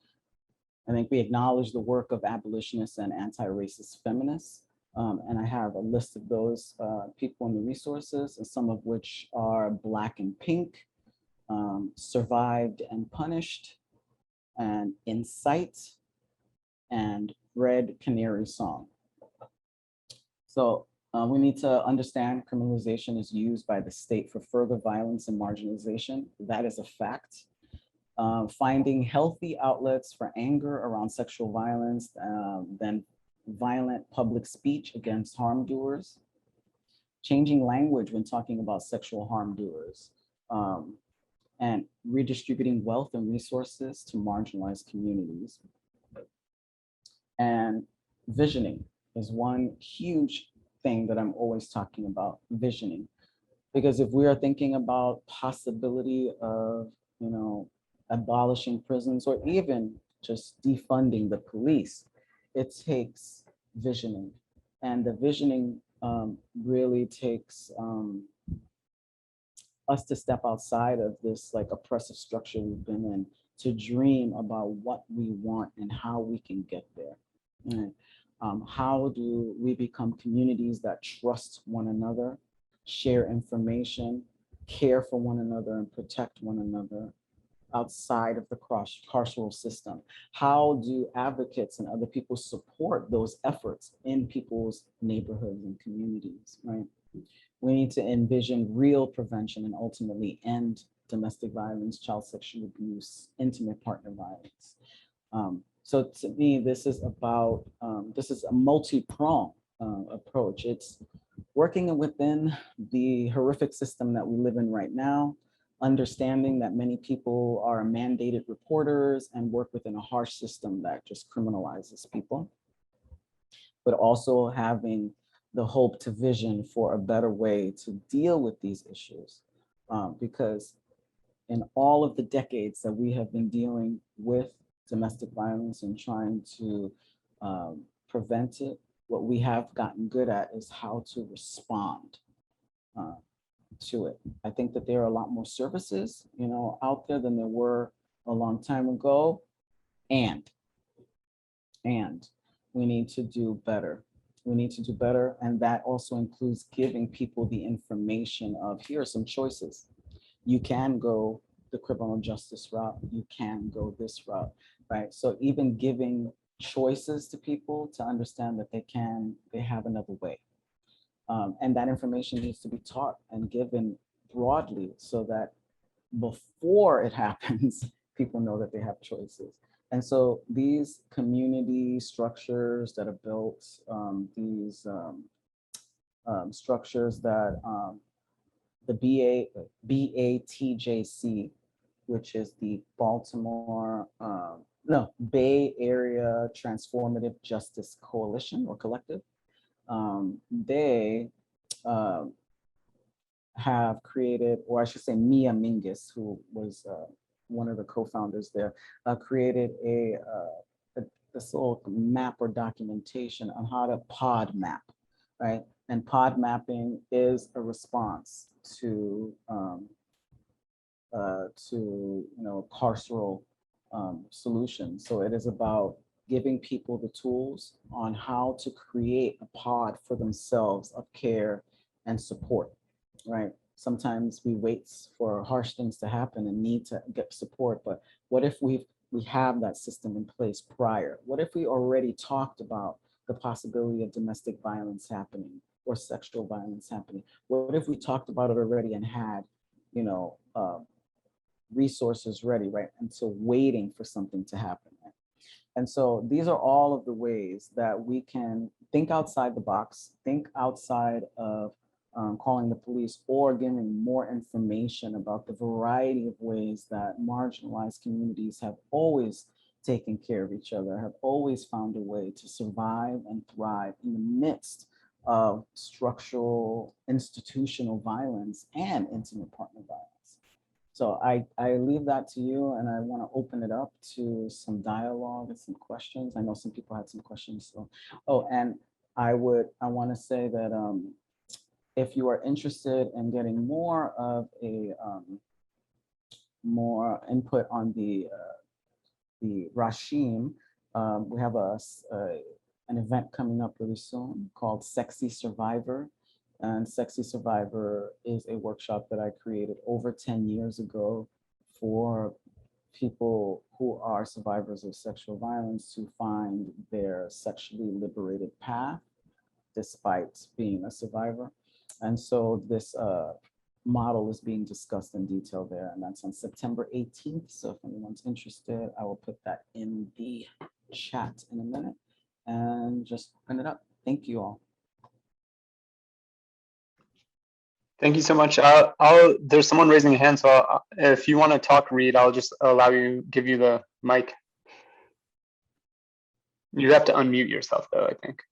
I think we acknowledge the work of abolitionists and anti-racist feminists. And I have a list of those people in the resources, and some of which are Black and Pink, Survived and Punished, and Insight, and Red Canary Song. So we need to understand criminalization is used by the state for further violence and marginalization. That is a fact. Finding healthy outlets for anger around sexual violence, then violent public speech against harm doers. Changing language when talking about sexual harm doers. and redistributing wealth and resources to marginalized communities. And visioning is one huge thing that I'm always talking about, visioning. Because if we are thinking about possibility of, abolishing prisons or even just defunding the police, it takes visioning. And the visioning really takes us to step outside of this like oppressive structure we've been in, to dream about what we want and how we can get there. Right? How do we become communities that trust one another, share information, care for one another, and protect one another outside of the carceral system? How do advocates and other people support those efforts in people's neighborhoods and communities, right? We need to envision real prevention and ultimately end domestic violence, child sexual abuse, intimate partner violence. So to me, this is about, this is a multi-pronged approach. It's working within the horrific system that we live in right now, understanding that many people are mandated reporters and work within a harsh system that just criminalizes people, but also having the hope to vision for a better way to deal with these issues. Because in all of the decades that we have been dealing with domestic violence and trying to prevent it, what we have gotten good at is how to respond to it. I think that there are a lot more services, out there than there were a long time ago, and we need to do better. We need to do better, and that also includes giving people the information of, here are some choices. You can go the criminal justice route, you can go this route, right? So even giving choices to people to understand that they have another way. And that information needs to be taught and given broadly so that before it happens, people know that they have choices. And so these community structures that are built, these structures that the BATJC, which is the Bay Area Transformative Justice Coalition or Collective, they have created, or I should say Mia Mingus, who was one of the co-founders there, created this little map or documentation on how to pod map, right? And pod mapping is a response to carceral solutions. So it is about giving people the tools on how to create a pod for themselves of care and support, right? Sometimes we wait for harsh things to happen and need to get support, but what if we have that system in place prior? What if we already talked about the possibility of domestic violence happening or sexual violence happening? What if we talked about it already and had, resources ready, right? And so waiting for something to happen. Right? And so these are all of the ways that we can think outside the box, think outside of calling the police or giving more information about the variety of ways that marginalized communities have always taken care of each other, have always found a way to survive and thrive in the midst of structural, institutional violence and intimate partner violence. So I leave that to you, and I want to open it up to some dialogue and some questions. I know some people had some questions. So, and I want to say that if you are interested in getting more of a more input on the Rashim, we have an event coming up really soon called Sexy Survivor. And Sexy Survivor is a workshop that I created over 10 years ago for people who are survivors of sexual violence to find their sexually liberated path despite being a survivor. And so this model is being discussed in detail there, and that's on September 18th. So if anyone's interested, I will put that in the chat in a minute and just open it up. Thank you all. Thank you so much. There's someone raising a hand, so if you want to talk, Reed, I'll just give you the mic. You have to unmute yourself though, I think.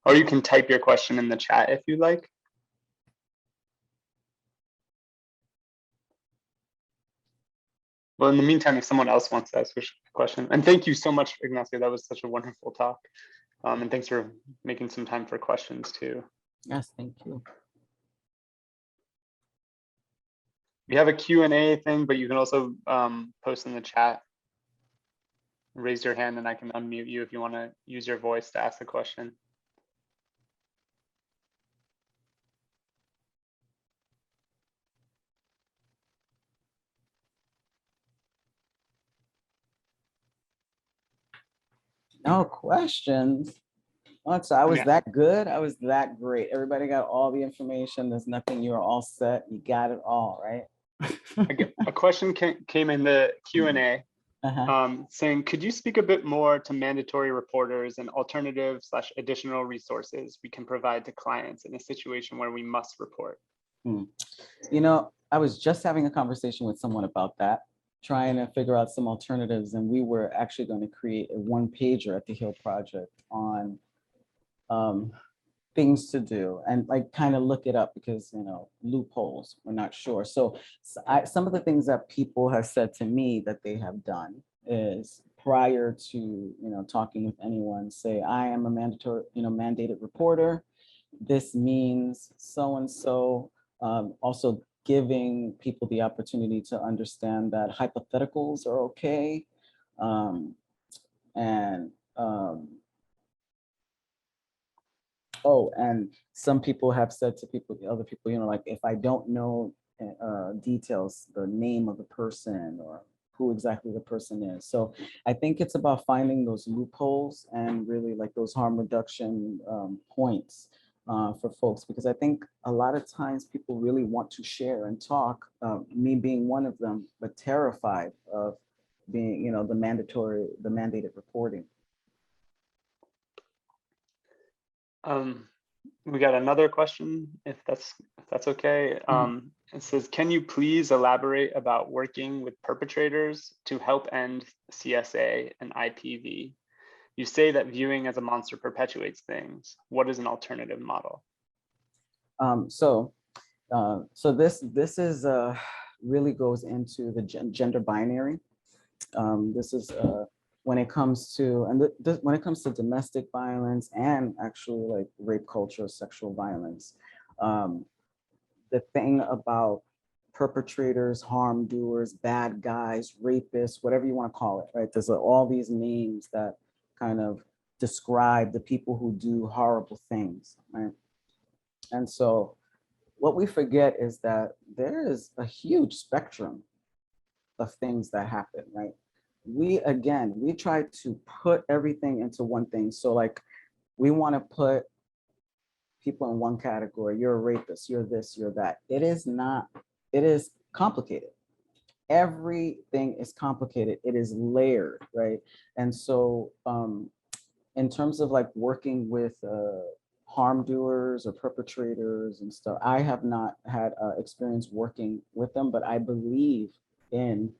Or you can type your question in the chat if you like. Well, in the meantime, if someone else wants to ask a question, and thank you so much, Ignacio. That was such a wonderful talk. And thanks for making some time for questions too. Yes, thank you. We have a Q&A thing, but you can also post in the chat. Raise your hand and I can unmute you if you want to use your voice to ask the question. No questions. So I was that good. I was that great. Everybody got all the information. There's nothing. You're all set. You got it all, right? A question came in the Q&A saying, could you speak a bit more to mandatory reporters and alternative/additional resources we can provide to clients in a situation where we must report? You know, I was just having a conversation with someone about that, trying to figure out some alternatives. And we were actually going to create a one-pager at the Hill Project on things to do and like kind of look it up because, you know, loopholes, we're not sure. So some of the things that people have said to me that they have done is prior to, you know, talking with anyone, say, I am a mandatory, you know, mandated reporter. This means so-and-so. Also giving people the opportunity to understand that hypotheticals are okay. Oh, and some people have said to people, other people, you know, like if I don't know details, the name of the person or who exactly the person is. So I think it's about finding those loopholes and really like those harm reduction points for folks, because I think a lot of times people really want to share and talk, me being one of them, but terrified of being, you know, the mandated reporting. We got another question, if that's okay. It says, can you please elaborate about working with perpetrators to help end CSA and IPV? You say that viewing as a monster perpetuates things. What is an alternative model? So this is really goes into the gender binary. This is when it comes to, and when it comes to domestic violence and actually like rape culture, sexual violence, the thing about perpetrators, harm doers, bad guys, rapists, whatever you want to call it, right? There's all these names that kind of describe the people who do horrible things, right? And so what we forget is that there is a huge spectrum of things that happen, right? We try to put everything into one thing. So like, we want to put people in one category. You're a rapist, you're this, you're that. It is not, it is complicated. Everything is complicated. It is layered, right? And so in terms of like working with harm doers or perpetrators and stuff, I have not had experience working with them, but I believe in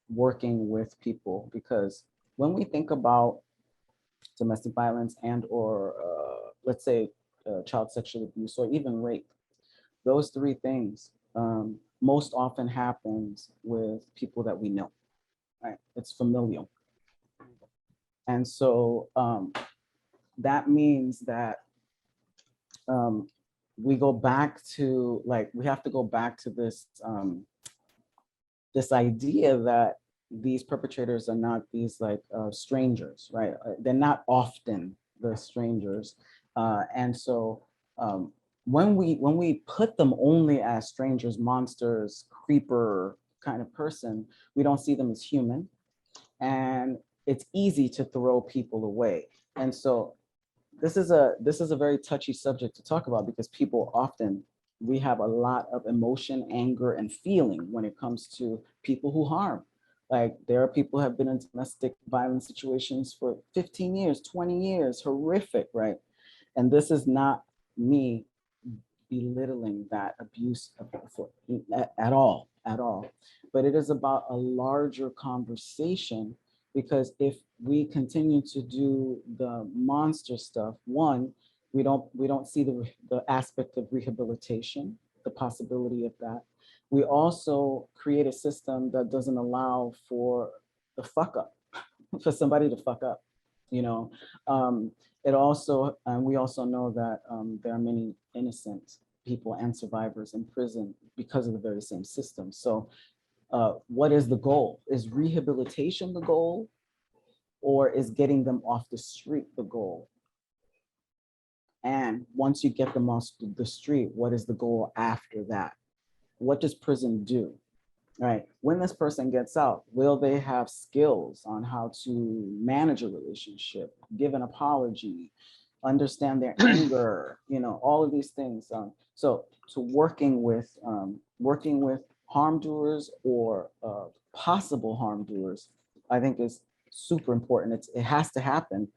working with people, because when we think about domestic violence and or let's say child sexual abuse or even rape, those three things most often happens with people that we know, right? It's familial. And so that means that we go back to, like, we have to go back to this this idea that these perpetrators are not these like strangers, right? They're not often the strangers. And so when we put them only as strangers, monsters, creeper kind of person, we don't see them as human. And it's easy to throw people away. And so this is a very touchy subject to talk about, because people often we have a lot of emotion, anger, and feeling when it comes to people who harm. Like there are people who have been in domestic violence situations for 15 years, 20 years, horrific, right? And this is not me belittling that abuse at all, at all. But it is about a larger conversation, because if we continue to do the monster stuff, one, we don't see the aspect of rehabilitation, the possibility of that. We also create a system that doesn't allow for the fuck up, for somebody to fuck up, you know. It also, and we also know that there are many innocent people and survivors in prison because of the very same system. So what is the goal? Is rehabilitation the goal, or is getting them off the street the goal? And once you get them off the street, what is the goal after that? What does prison do? Right. When this person gets out, will they have skills on how to manage a relationship, give an apology, understand their anger, you know, all of these things. So working with harm doers or possible harm doers, I think is super important. It has to happen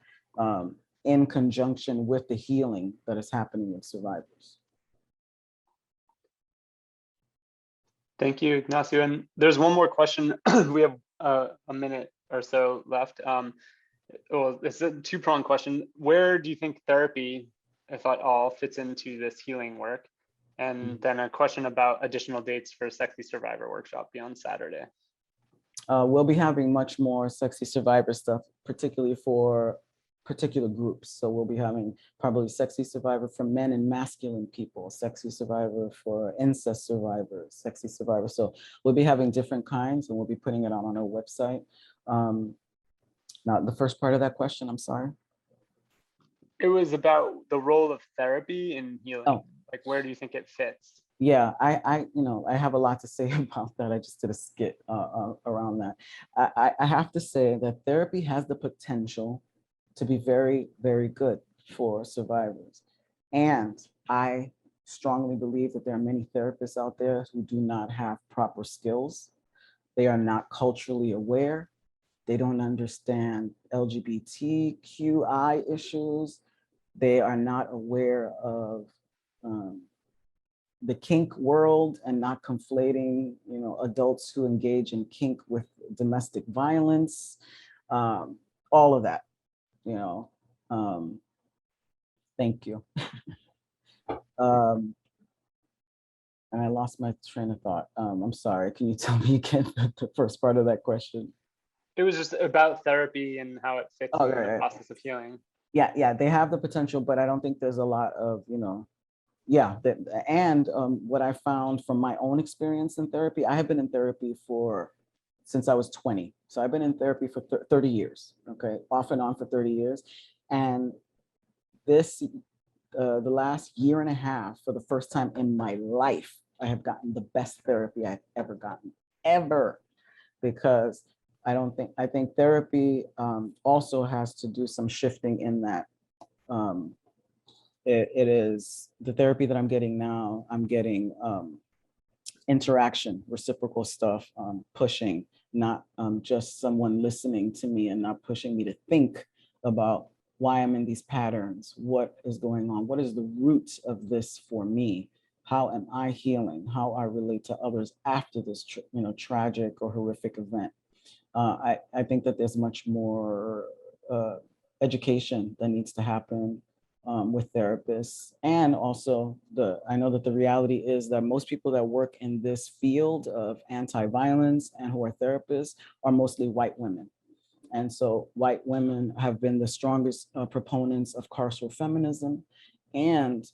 in conjunction with the healing that is happening with survivors. Thank you, Ignacio. And there's one more question. We have a minute or so left. Well, it's a two-pronged question. Where do you think therapy, if at all, fits into this healing work? And then a question about additional dates for Sexy Survivor workshop beyond Saturday. We'll be having much more Sexy Survivor stuff, particularly for particular groups. So we'll be having probably Sexy Survivor for men and masculine people, Sexy Survivor for incest survivors, Sexy Survivor. So we'll be having different kinds, and we'll be putting it out on our website. Now, the first part of that question, I'm sorry. It was about the role of therapy in healing. Oh. Like, where do you think it fits? Yeah, I have a lot to say about that. I just did a skit around that. I have to say that therapy has the potential to be very, very good for survivors. And I strongly believe that there are many therapists out there who do not have proper skills. They are not culturally aware. They don't understand LGBTQI issues. They are not aware of the kink world and not conflating, you know, adults who engage in kink with domestic violence, all of that, you know. Thank you. And I lost my train of thought. I'm sorry. Can you tell me again the first part of that question? It was just about therapy and how it fits in the process of healing. Yeah, they have the potential, but I don't think there's a lot of, you know, what I found from my own experience in therapy, I have been in therapy since I was 20. So I've been in therapy for 30 years, okay, off and on for 30 years. And the last year and a half, for the first time in my life, I have gotten the best therapy I've ever gotten, ever, because I think therapy also has to do some shifting in that. It is the therapy that I'm getting now. I'm getting interaction, reciprocal stuff, pushing, not just someone listening to me and not pushing me to think about why I'm in these patterns, what is going on, what is the root of this for me, how am I healing, how I relate to others after this tragic or horrific event. I think that there's much more education that needs to happen with therapists. And also I know that the reality is that most people that work in this field of anti-violence and who are therapists are mostly white women. And so white women have been the strongest proponents of carceral feminism. And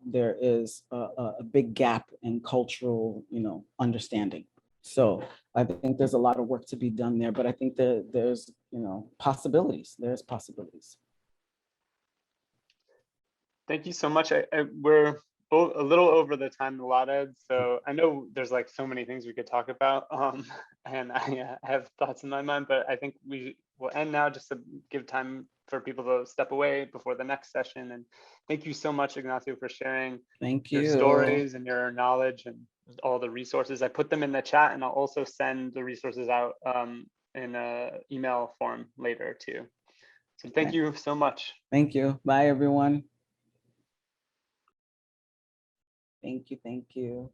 there is a big gap in cultural, understanding. So I think there's a lot of work to be done there, but I think that there's, possibilities. There's possibilities. Thank you so much. We're a little over the time allotted, so I know there's like so many things we could talk about, and I have thoughts in my mind, but I think we will end now just to give time for people to step away before the next session. And thank you so much, Ignacio, for sharing Thank your you. stories and your knowledge and all the resources. I put them in the chat, and I'll also send the resources out in an email form later too. So thank you so much. Thank you. Bye, everyone. Thank you. Thank you.